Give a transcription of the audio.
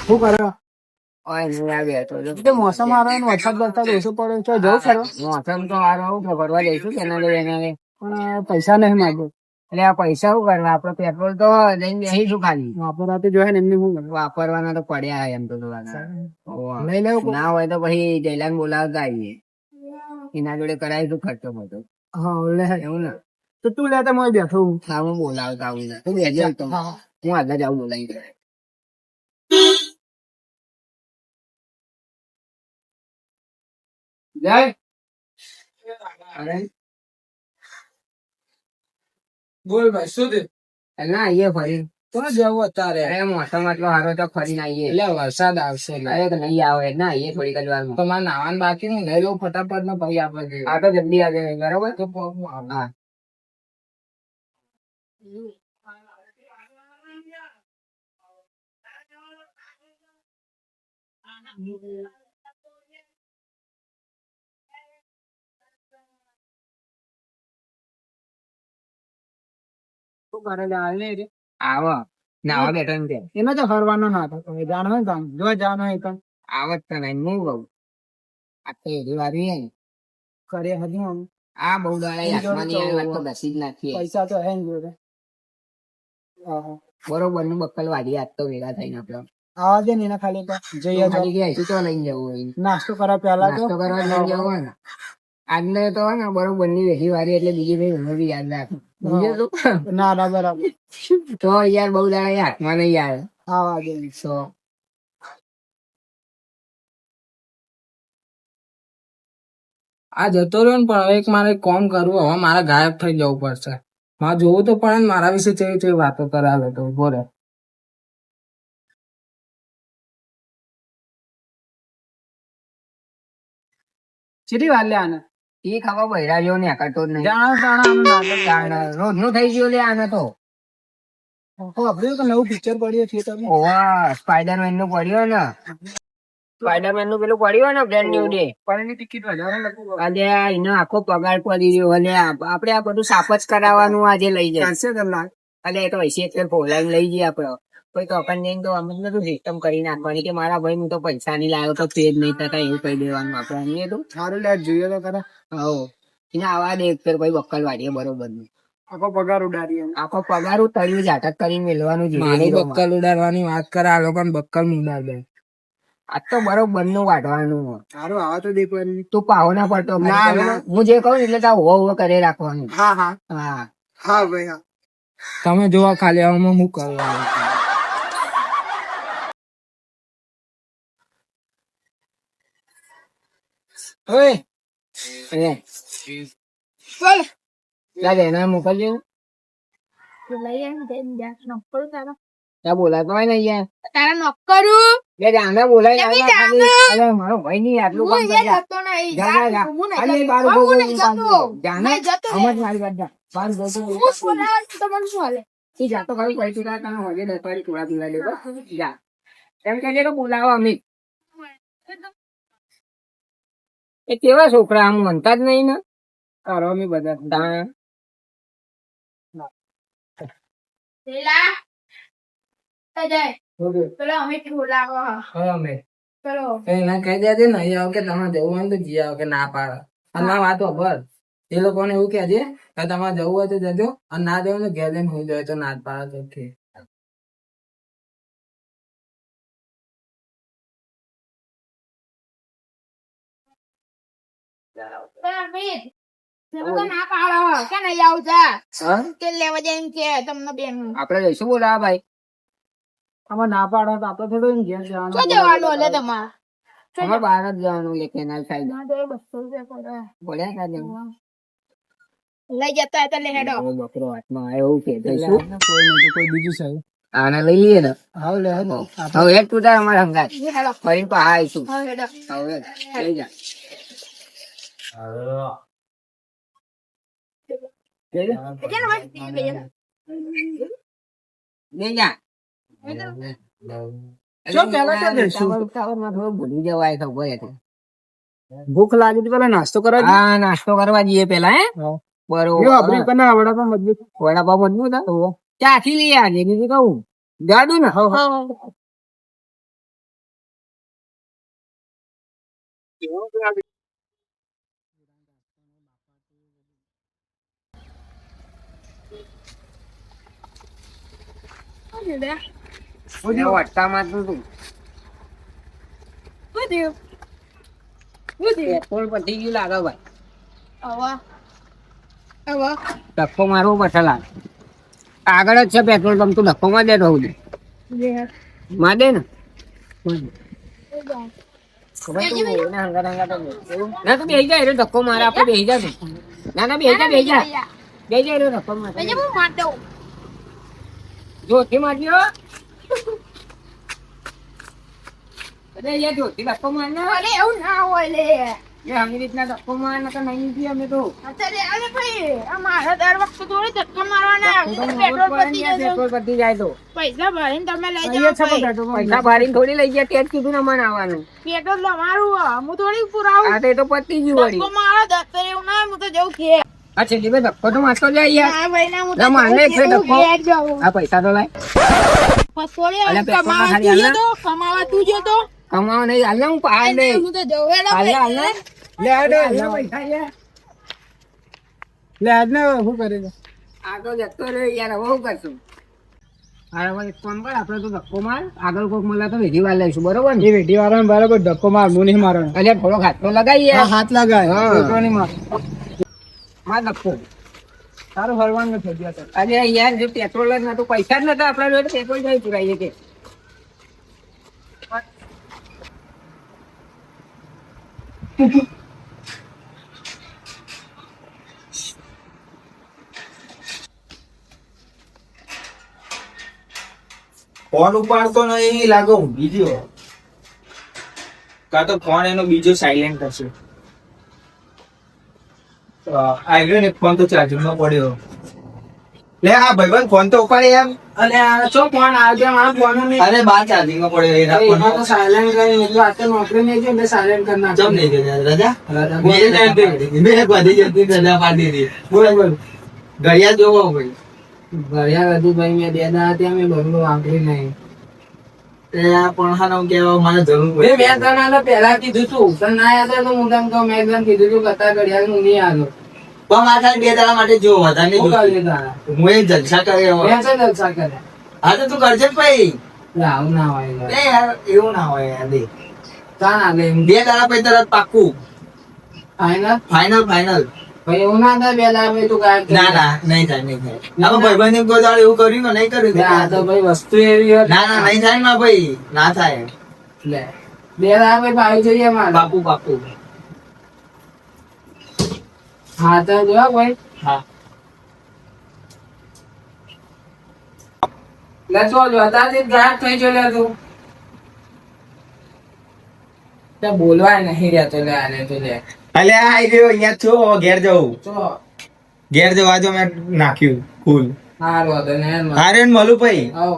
શું કરો? ઓય હું આ બેઠો છું. એટલે મોસમ હારો ને વરસાદ વરસાદ ઓછો પડે છે, જવું ખરો? મોસમ તો હારો હું કે ફરવા જઈશું કેના લઈ એના લઈ. પણ પૈસા નહીં માંગુ. એટલે આ પૈસા શું કરવા, આપડે પેટ્રોલ તો લઈને બેસીશું ખાલી. વાપરવાથી જોઈએ ને એમની શું વાપરવાના તો પડ્યા એમ તો થોડા. લઈ લેવું? ના હોય તો પછી જયલાને બોલાવતા આવીએ, એના જોડે કરાવીશું ખર્ચો બધો. હા લે એવું ને તો તું લેતા હું બેઠો હું. હા હું બોલાવતા આવું ને તું બેસજો તો હું આગળ જાઉં બોલાવી દે. જય અરે બોલ ભાઈ શું થયું? ના આવીએ ફરી. તો જવું અત્યારે. અરે મોસમ આટલો સારો તો ફરીને આવીએ. એટલે વરસાદ આવશે અરે તો નહીં આવે ના આવીએ થોડીક જ વારમાં. તો મારે નાવાનું બાકી નહીં, લઈ લઉં ફટાફટ ને ભાઈ આપડે આ તો જલ્દી આવે બરાબર. તો હા શું કરે લે હાલ નહીં રે. આવો નાવા બેઠો ને ત્યાં એને તો હરવાનો ના હતો તમે જાણો ને તમે જો જાણો એ તો આવત તો નહીં હું કહું આ તો એરી વારી હે ને. કરે હજી આમ આ બહુ દાડા હાથમાં નહીં આવે વાત તો બેસી જ નાખીએ. પૈસા તો હે ને જોડે. હા બરોબર નું બક્કલ વાડી આજ તો ભેગા થઈને આપડે આવા દે ને એને ખાલી તો જઈએ તો ખાલી ગયા તો લઈને જવું હોય. નાસ્તો કરવા પેલા તો નાસ્તો કરવા લઈને જવું હોય ને આજને તો હે ને બરોબર ની વેઠી વારી એટલે બીજી ભાઈ મને બી યાદ રાખ. બીજું શું? ના ના બરાબર તો યાર બહુ દાડા હાથમાં નહીં આવે આવા દે તો આ જતો રહ્યો ને પણ હવે એક મારે કોમ કરવું, હવે મારે ગાયબ થઈ જવું પડશે. મારે જોવું તો પડે ને મારા વિશે કેવી કેવી વાતો કરાવે તો ઉભો રહે. કેટલી વાર લે આને એ ખબર બૈરા જેવો ને કરતો જ નહીં. જાણો જાણો રોજ નું થઈ ગયું લે આને તો. આપણે તો નવું પિક્ચર પડ્યું થિયેટર માં. ઓવા સ્પાઈડરમેન નું પડ્યું ને સ્પાઈડરમેન નું પેલું પડ્યું ને બ્રેન્ડ ન્યુ ડે. પણ એની ટિકિટ વધારે લખવું અલે એનો આખો પગાર પડી રહ્યો. અલે આપડે આ બધું સાફ જ કરાવવાનું આજે લઈ જાય. ચાલશે કલાક. અલે એ તો હશે એટલે ફોલાઈને લઈ જઈએ આપડે. કોઈ તો અકન જઈને તો અમે બધું સિસ્ટમ કરી નાખવાની કે મારા ભાઈ હું તો પૈસા નહીં લાવ્યો તો પેજ નહીં થતા એવું કહી દેવાનું આપડે. અહીંયા તો સારું લે જોઈએ તો ખરા. હો એને આવા દે એક ફેર ભાઈ બક્કલ વાળીએ બરોબર નું આખો પગાર ઉડાડીએ. આખો પગાર ઉતર્યું ઝાટક કરીને મેળવાનું છે. મારું બક્કલ ઉડાડવાની વાત કરે આ લોકો બક્કલ ઉડાડ દે. આ તો બરોબર નું વાઢવાનું. સારું આવા તો દેખો. તું પાહો ના પડતો. ના, ના. હું જે કહું ને એટલે તાર હો કરે રાખવાનું. હા હા હા હા ભાઈ હા. તમે જોવા ખાલી આમાં હું કરવા ઓય એ ચાલ ચાલ એને મોકલજો. ત્યાં બોલાતો હોય ને યાર તારા નોકરું બે જાને બોલાય જમી ખાલી. જાને. અરે મારો ભાઈ નહીં આટલું કામ હું કરી જા. જતો નહીં જા, જા, જા. હું નહીં ખાલી જતો. બાર હું ગોગો નહીં કામ જતો. કરો. જાને નહીં જતો રે. સમજ મારી વાત જા. બાર ગોગો હું બોલાવે તો મને શું હાલે? ઈ જાતો ખાલી પૈસા તારા તને હોજે દસવાળી થોડા પીવા લેવો જા એમ કહેજે કે બોલાવો અમિત. એ કેવા છોકરા આમ મનતા જ નહીં ને કરો અમે બધા તાણ. પેલા અજય પેલો અમિત બોલાવો અમે પેલો એને કહી દેજે ને અહીં આવો કે તમારે જવું હોય ને તો જી આવો કે ના પાડે. અને ના વાત ખબર એ લોકોને એવું કહેજે કે તમારે જવું હોય તો જજો અને ના જવું ને ઘેર જઈને હું જોઈએ તો ના જ પાડે તો ઠીક. અમિત તમે તો ના પાડો કે નહીં આવતા હા કે લેવા જાય એમ કે તમને બેન આપડે જઈશું બોલાવા ભાઈ. આમાં ના પાડો તો આપણે થોડું ઘેર જવાનું. શું જવાનું હલે તમારે અમારે બહાર જ જવાનું લે કેનાલ સાઈડ ના તો 200 રૂપિયા પડે બોલ્યા કાઢે. લઈ જતા હોય તો લે હેડો બકરો હાથમાં આવે એવું કે જઈશું. કોઈ નહીં તો કોઈ બીજું સાહેબ. આને લઈ લઈએ ને હા લે હેડો. હવે એક તું તાર અમારા હંગાત હેડો ફરી પા આવીશું. હા હેડો હવે લઈ જા લઈ જા લઈ જા. ચો પહેલા તો જઈશું. ઉતાવળમાં થોડું ભૂલી જવાય ખબર હતી. ભૂખ લાગી હતી પેલા નાસ્તો કરવા હા નાસ્તો કરવા જઈએ પેલા હે બરોબર. આવડા પણ મજબૂત વડાપાવ મજબૂત હા ચાખી લઈએ આજે બીજું કહું જાડું ને. વટ્ટામાં તું પેટ્રોલ પતી ગયું લાગે ભાઈ. ધક્કો મારવો પડશે લાગે. આગળ જ છે પેટ્રોલ પંપ, તું ધક્કો માર દે રહું દે. માર દે ને. ના તું બેસી જા, એટલે ધક્કો મારે આપણે બેસી જા તું. ના બેસી જા, બેસી જા. બેસી જા, એટલે ધક્કો મારે. જોરથી મારજો. અરે યાર જોરથી ધક્કો માર ને. એ આવી રીતના ધક્કો માર ને તો નહીં જીએ અમે તો. પેટ્રોલ પતી જાય તો. પૈસા ભરીને તમે લઈ અહીંયા જાઓ છે પણ પેટ્રોલ. પૈસા ભરીને થોડી લઈ ગયા, તે જ કીધું ને મને આવવાનું. પેટ્રોલ તમારું હું થોડી પુરાવું આ તો એ તો પતી ગયું વળી. ધક્કો મારો દફતર એવું ના હું તો જઉં ઘેર. આ છેલ્લી ભાઈ ધક્કો તો મારતો જાય યાર. ના ભાઈ ના હું તો ના, મારને એક જઉં ધક્કો. ઘેર જાઉં. આ પૈસા તો લાય. થોડી અલ્યા, પેટ્રોલ કમાવા ખાલી તું હાલ જતો કમાવા તું જતો કમાવા નહીં હાલ ને હું હાલ દે. હું તો જઉં હેડો હાલ ને, હાલ ને. લે આડે હાલ ને પૈસા યાર. લે આડને શું કરે છે? આગળ જતો રહ્યો યાર, હવે શું કરશું? અરે હવે એક કામ કર, આપણે તો ધક્કો માર. આગળ કોક મળે તો વેઢી વાર લઈશું, બરોબર ને? એ વેઢી વાળાને બરાબર ધક્કો માર, હું નહીં મારવાનો. અલ્યા થોડો હાથ તો લગાવી યાર. હાથ લગાય હા. છોકરો નહીં માર. માર ધક્કો. તારું હરવાનું થઈ ગયા છે. અરે યાર જો પેટ્રોલ જ નતું, પૈસા જ નતા આપણા જોડે, પેટ્રોલ જઈ પુરાઈએ કે. ફોન ઉપાડતો નહીં, લાગો ઊંઘી ગયો. કાં તો ફોન એનો બીજો સાયલેન્ટ હશે. આવ્યો ને ફોન તો ચાર્જિંગ માં પડ્યો. લે આ ભાઈબંધ ફોન તો ઉપાડે એમ. અલે આ ચો ફોન આવજો, મારા ફોન નહીં. અરે બાર ચાર્જિંગ માં પડ્યો એ રાખો. એમાં તો સાયલેન્ટ કરીને એટલે આતે નોકરી નહીં ગઈ એટલે સાયલેન્ટ કરી નાખ્યો. જમ નહીં ગયો રજા. રજા. બે બધી જતી રજા પાડી દીધી. બોલ બોલ. ઘડિયાળ જોવો ભાઈ. ભર્યા હતી ભાઈ, મેં બે દાડા ત્યાં મેં બંગલો વાપરી નહીં. એ આ પણ હાનો કેવા મને જરૂર મેં પડી. તને તો પહેલા કીધું તું, તને ના યાદ હોય તો હું તને કહું, મેં એકદમ કીધું તું કતા ઘડિયાળ હું નહીં આવ્યો. પણ માથા બે દાડા માટે જો વધારે નહીં શું જોતું. કર્યું તારા? હું એ જલસા કરે હવે. મેં છે જલસા કર્યા. હા તો તું કરજે ને ભાઈ. લે આવું ના હોય યાર. એ યાર એવું ના હોય યાર દે. ચાલ આગળ એમ. બે દાડા પછી તરત પાક્કું. ફાઈનલ? Final final. ભાઈ એવું ના થાય, બે દાડા પછી તું ગાયબ થઈ ના જાય. ના નહીં થાય નહીં થાય. હવે ભાઈબંધ એમ કોઈ દાડો એવું કર્યું કે નહીં કર્યું લે આ તો ભાઈ વસ્તુ એવી હોય. ના ના નહીં થાય ને ભાઈ ના થાય. લે બે દાડા પછી ભાઈ જોઈએ મારે. બાપુ બાપુ. હા તો જો ભાઈ. હા લે ચો જો અત્યારથી જ ગાયબ થઈ ગયો લે તું. તે બોલવાય નહીં રહેતો લે આને તો લે. અલે આઈ રહ્યો અહીંયા છો ઘેર જવું. ચો ઘેર જવા જો મેં નાખ્યું ફૂલ. હારું હતો ને એમ. હારે ને મળું ભાઈ. આવ